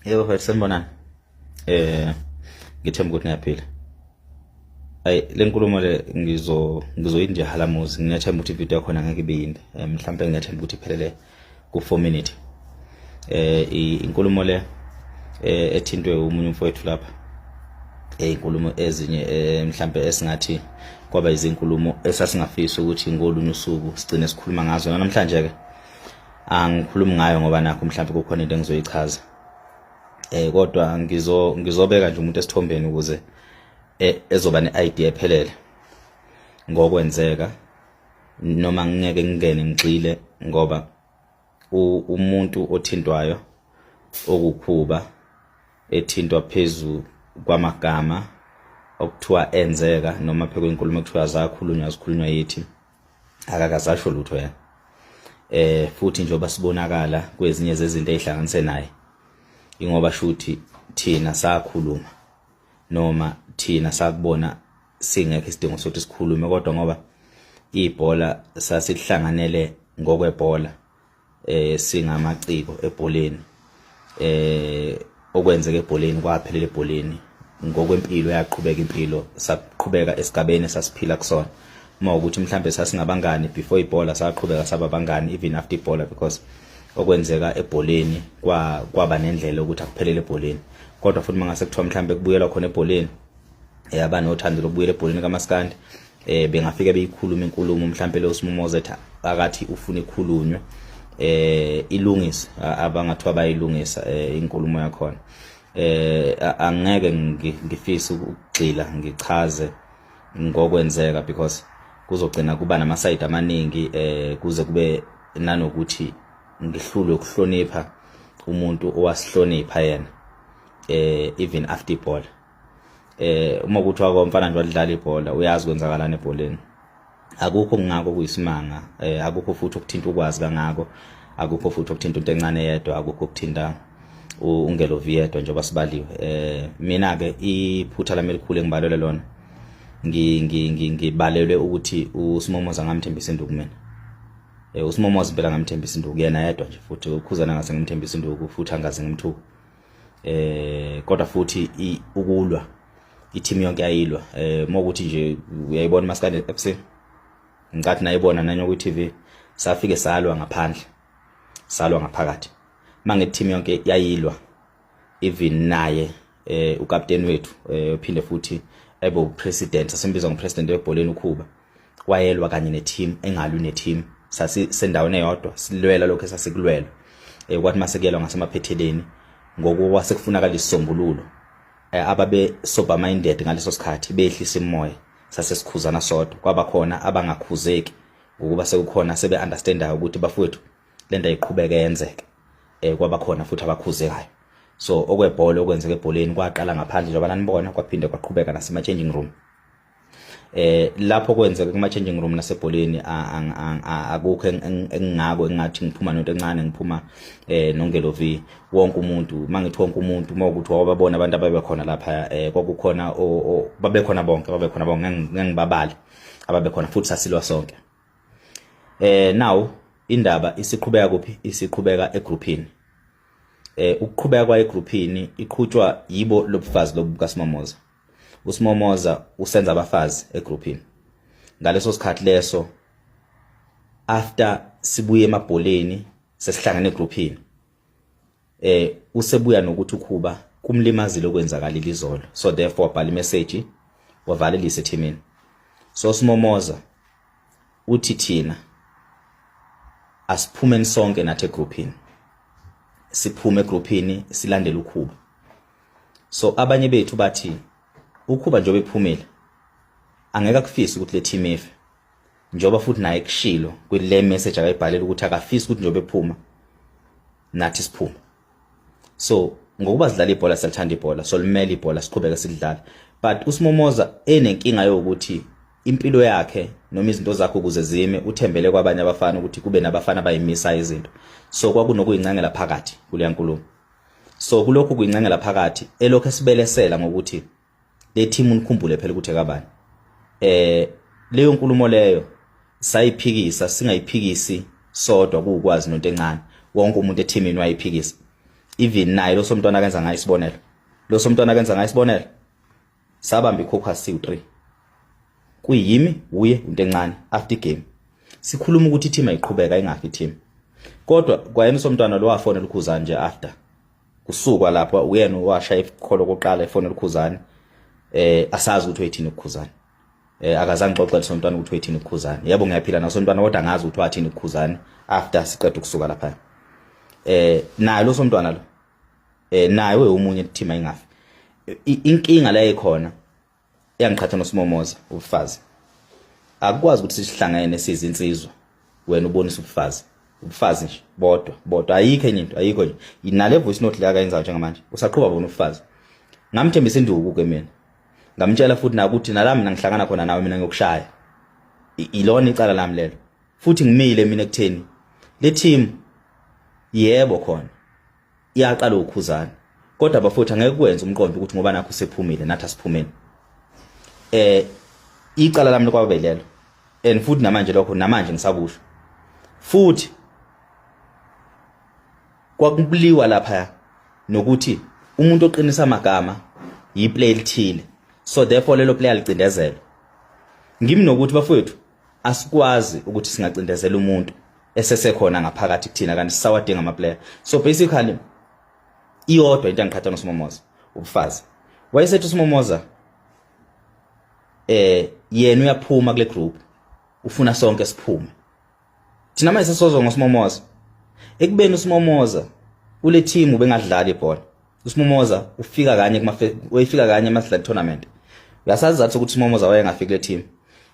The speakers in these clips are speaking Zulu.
Yebo mfethu sanibonani. Ngithemba ukuthi niyaphila. Le nkulumo le ngizoyini nje halamuzi. Ngiyathemba ukuthi ivideo yakhona ngeke ibe yinde. Mhlawumbe ngiyathemba ukuthi iphelele ku 4 minutes. Inkulumo le ethintwe umunye umfowethu lapha. Inkulumo ezinye mhlawumbe esingathi kwaba izinkulumo esasingafisa ukuthi ngolunye usuku sigcine sikhuluma ngazo. Namhlanje ke angikhulumi ngayo ngoba nakho mhlawumbe kukhona into engizoyichaza. Kodwa ngizobeka nje umuntu esithombeni ukuze ezoba ne-idea ephelele ngokwenzeka noma ngeke ngingene ngixile ngoba umuntu othintwayo okukhuba ethintwa phezulu kwamagama okuthiwa enzeka noma phekwe inkulumo ekuthiwa zikhulunywa yithi akakazasho lutho yena. Futhi njengoba sibonakala kwezinye zezinto ezihlanganise naye ingoba shuthi thina sakhuluma noma thina sakubona singekho isidingo sokuthi sikhulume kodwa ngoba ibhola sasihlanganele ngokwebhola singamaciko ebholeni okwenzeka ebholeni kwaphelela ebholeni ngokwempilo yaqhubeka impilo saqhubeka esigabeni sasiphila kusona uma ukuthi mhlambe sasingabangani before ibhola saqhubeka saba bangani even after ibhola because okwenzeka ebholeni kwaba nendlela ukuthi akuphelele ebholeni kodwa futhi mangase kuthiwa mhlambe kubuyela khona ebholeni abanothando lokubuyela ebholeni kaMaskandi bengafika beyikhuluma inkulumo mhlambe lo Simomoza ethi akathi ufuna ikhulunywe ilungise abangathiwa bayilungisa inkulumo yakhona. Angeke ngifisa ukugxila ngichaze ngokwenzeka because kuzogcina kuba namaside amaningi kuze kube nanokuthi ngihlulwe ukuhlonipha umuntu owasihlonipha yena even after ibhola. Uma kuthiwa komfana nje wadlala ibhola uyazi kwenzakalana ebholeni akukho ngako kuyisimanga akukho futhi ukuthinta ukwazi kangako akukho futhi ukuthinta into encane yedwa akukho ukuthinta ungelovi yedwa njengoba sibaliwe. Mina ke iphutha lami elikhulu engibalele lona ngibalelwe ukuthi uSimomoza ngamthembisa induku mina. uSimomoza impela ngamthembisa induku yena yedwa nje futhi ukhuzana ngase ngimthembisa induku futhi angaze ngimthuka. Kodwa futhi ukulwa i-team yonke yayilwa mokuthi nje uyayibona Maskandi FC ngicathi nayibona nanyo ku TV safike salwa ngaphandle salwa ngaphakathi mange team yonke yayilwa even naye ukapteni wethu uphinde futhi ebo president sasimbiza ngopresident webholeni ukhuba wayelwa kanye neteam engalwi neteam sasisendaweni eyodwa silwela lokho esasikulwela kwathi masekuyelwa ngasemaphetheleni ngokuwa sekufunakala isisombululo ababe sober minded ngaleso sikhathi behlisa imoya sasesikhuzana sodwa kwaba khona abangakhuzeki ukuba sekukhona sebe understandayo ukuthi bafowethu lento ayiqhubeke yenzeke kwaba khona futhi abakhuzekayo. So okwebhola okwenzeka ebholeni kwaqala ngaphandle njengoba nanibona kwaphinde kwaqhubeka nasema changing room. Lapho kwenzeka kuma changing room nasebholeni akukho engingako engathi ngiphuma nento encane ngiphuma nongelovi wonke umuntu mangithi wonke umuntu mawukuthi wababona abantu ababekhona lapha kwakukhona babekhona bonke ngengibabali ababekhona futhi sasilwa sonke. Now indaba isiqhubeka kuphi isiqhubeka egroupini. Ukuqhubeka kwa egroupini iqhutshwa yibo lobufazi lobuka Simomoza. uSimomoza usenza abafazi egroupini ngaleso sikhathi leso after sibuye emabholeni sesihlangana egroupini usebuya nokuthi ukhuba kumlimazile okwenzakalile izolo so therefore bhala imessage wavalelisa ethimini. So Simomoza uthi thina asiphume sonke nathi egroupini siphume egroupini silandela ukhuba. So abanye bethu bathi ukhuba njobe ephumile angeka kufisi ukuthi le team ife njoba futhi naye kushilo kule message akayibhalela ukuthi akafisi ukuthi njobe ephuma nathi siphuma. So ngokuba sidlala ibhola sithanda ibhola so limele ibhola siqhubeke sidlala but uSimomoza enenkinga yokuthi impilo yakhe noma izinto zakhe ukuze zime uthembele kwabanye abafana ukuthi kube nabafana bayimisa izinto so kwakunokuyincancela phakathi kule nkulumo. So kulokho kuyincancela phakathi elokho esibelesela ngokuthi le team unikhumbule phela ukuthi akabani. Leyo nkulumo leyo sayiphikisa singayiphikisi sodwa kuukwazi nonto encane wonke umuntu eteamini wayiphikisa even naye lo somntwana akenza ngayo isibonelo lo somntwana akenza ngayo isibonelo sabamba iCaucus siwu3 kuyimi uye into encane after game sikhuluma ukuthi team ayiqhubeka ingafi team kodwa kwayena somntwana lo wafonela uKhuzani nje after kusukwa lapha uyena washaya ikholo koqala efonela uKhuzani asazi ukuthi uyithini uKhuzani akazange xoxela somntwana ukuthi uyithini uKhuzani yebo ngiyaphila naso somntwana kodwa ngazi ukuthi wathini uKhuzani after siqeda ukusuka lapha naye lo somntwana lo naye umunye team ayingafi inkinga la ekhona yangiqhatha noSimomoza ubufazi akukwazi ukuthi sihlangane sizinsizwa wena ubonisa ubufazi nje bodwa ayikho enye into ayikho nje inale voice note la kayenzayo njengamanje usaqhubha bona ubufazi ngamthembisa induku ke mina ngamtshela futhi nakuthi nalami mina ngihlangana khona nawe mina ngiyokushaya ilona icala lami lelo futhi ngimile mina ekutheni le team yebo khona iyaqala uKhuzani kodwa bafuthu angeke kwenze umqondo ukuthi ngoba nakho sephumile nathi asiphumeni icala lami lokwabelelo and futhi namanje lokho namanje ngisakusho futhi kwakubuliwa lapha nokuthi umuntu oqinisa amagama yiplay elithile so therefore lelo player licindezelo ngimi nokuthi bafowethu asikwazi ukuthi singacindezela umuntu esesekhona ngaphakathi kuthina kanti sisawadinga ama player so basically iyodwa into engikhatha noSimomoza ubufazi wayesethi uSimomoza yena uyaphuma kule group ufuna sonke siphume thina manje sesozwa ngoSimomoza ekubeni uSimomoza ule team ubengadlala ibhola uSimomoza ufika kanye wayefika kanye emadlala tournament uyasazi ukuthi uSimomoza wayengafika kule team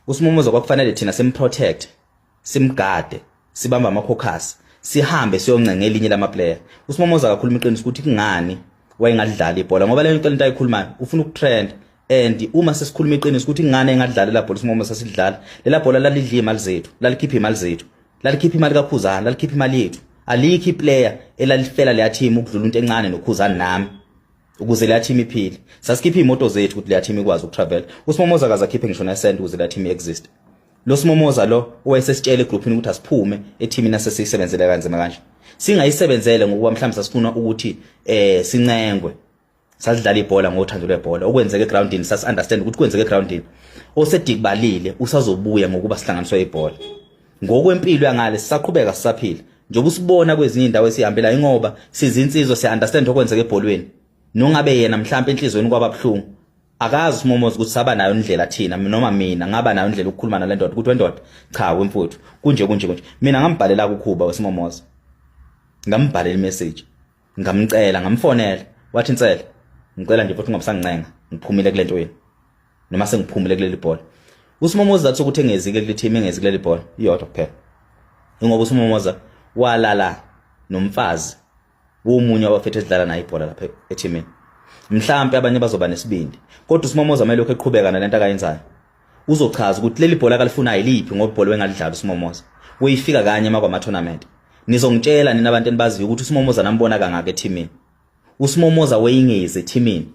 uSimomoza kwakufanele thina simprotect simgade sibamba amaCaucus sihambe siyoncenga elinye lama player uSimomoza akakhuluma iqiniso ukuthi kungani wayengadlala ibhola ngoba le nto lento ayikhulumayo ufuna ukutrend and uma sesikhuluma iqiniso ukuthi kungani engadlala la bhola uSimomoza sasidlala lela bhola lalidla imali zethu lalikhipha imali zethu lalikhipha imali kaKhuzani lalikhipha imali yethu alikho iplayer elalifela leya team ukudlula into encane noKhuzani nami ukuze leya team iphile sasikhipha imoto zethu ukuthi leya team ikwazi ukutravel uSimomoza akazakhiphe ngisho na cent ukuze leya team exist lo Simomoza lo owayesesitshela egroupini ukuthi asiphume eteamini asesiyisebenzele kanzima kanje singayisebenzele ngokuba mhlawumbe sasifuna ukuthi sincengwe sasidlala ibhola ngothando lwebhola okwenzeke egroundini sas understand ukuthi kwenzeke egroundini osedikubalile usazobuya ngokuba sihlanganiswe ibhola ngokwempilo yangale sisaqhubeka sisaphila njengoba usibona kwezinye indawo esihambela ingoba sizinsizwa siya understand okwenzeke ebholweni nongabe yena mhlawumbe enhlizweni kwababhlungu akazi uSimomoza ukuthi saba nayo indlela thina noma mina ngaba nayo indlela ukukhuluma nale ndoda ukuthi wendoda cha wemfuthu kunje mina ngambhalela kuKhuba weSimomoza ngambhalela imessage ngamcela ngamfonela wathi Nsele ngicela nje futhi ungabisangincenga ngiphumile kule nto yini noma sengiphumile kuleli bhola uSimomoza zathi ukuthi engezike kule team engezike kuleli bhola iyodwa kuphela ngoba uSimomoza walala nomfazi womunye wabafethu edlala naye ibhola lapha eteamini mhlawumbe abanye bazoba nesibindi kodwa uSimomoza manje lokho eqhubeka nalento akayenzayo uzochaza ukuthi leli bhola akalifuna yiliphi ngoba ibhola wengalidlala uSimomoza uyifika kanye emakwa tournament nizongitshela nina abantu enibaziyo ukuthi uSimomoza nambona kangaka eteamini uSimomoza wayingeze eteamini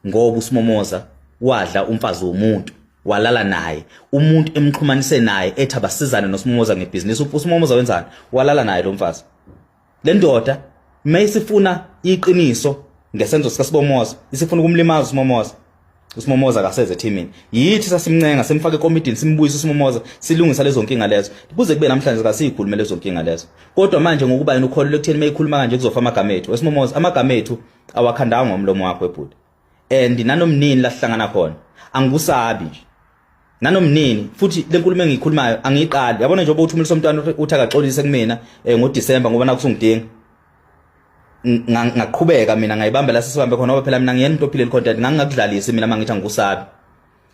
ngoba uSimomoza wadla umfazi womuntu walala naye umuntu emxhumanise naye ethi abasizane noSimomoza ngebusiness uSimomoza wenzani walala naye lo mfazi le ndoda mayisifuna iqiniso ngesenzo sikaSimomoza isifuna ukumlimaza uSimomoza akaseze eteamini yithi sasimncenga simfake ekomidini simbuyise uSimomoza silungisa lezo nkinga lezo kuze kube namhlanje akasikhuluma lezo nkinga lezo kodwa manje ngokuba yena ukholele ekutheni mayikhuluma kanje kuzofa amagama ethu weSimomoza amagama ethu awakhandanga ngomlomo wakho ebhuti and nanomnini lahlangana khona angikusabi nje nanomnini futhi lenkulumo engiyikhulumayo angiyiqali yabona nje ubuthi umlisa umntwana uthi akaxolise kumina ngoDisemba ngoba nakusungidinga ngaqhubeka mina ngayibamba la sesibambe khona ngoba phela mina ngiyena into ophile content ngangakudlalisa mina mangithi angikusabi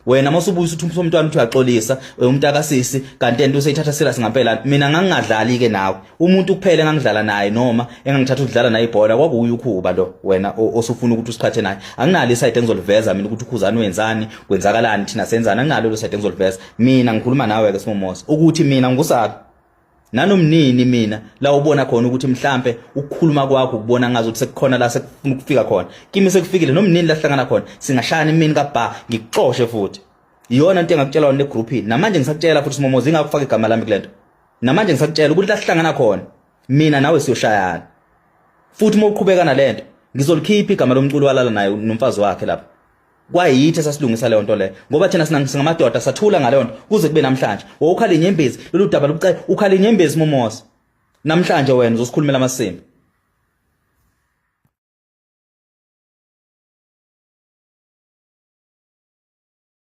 wena masubuye uthi umntwana uthi uyaxolisa umuntu akasisi kanti into useyithatha serious ngempela mina ngangingadlali ke nawe umuntu kuphela engangidlala naye noma engangithatha ukudlala naye ibhola kwakuyi uKhuba lo wena osufuna ukuthi usikhathe naye anginalo iside engizoliveza mina ukuthi uKhuzani wenzani kwenzakalani thina senzana anginalo lo side engizoliveza mina ngikhuluma nawe ke Simomoza ukuthi mina ngikusabi nanomnini mina la ubona khona ukuthi mhlambe ukukhuluma kwakho ukubona ngazi ukuthi sekukhona la sekufuna ukufika khona kimi sekufikile nomnini lahlangana khona singashayana imini kaBha ngikuxoxe futhi iyona into engakutshela wona negroupini namanje ngisakutshela futhi Simomoza ingakufaka igama lami kulento namanje ngisakutshela ukuthi lahlangana khona mina nawe siyoshayana futhi uma uqhubeka nalento ngizolikhipha igama lomculo walala naye nomfazi wakhe lapha kwayithi sasilungisa leyo nto le ngoba thina singamadoda sathula ngaleyo nto kuze kube namhlanje ukhala inyembezi lolu daba lubucayi ukhala inyembezi momosa namhlanje wena uzosikhulumela amasimbi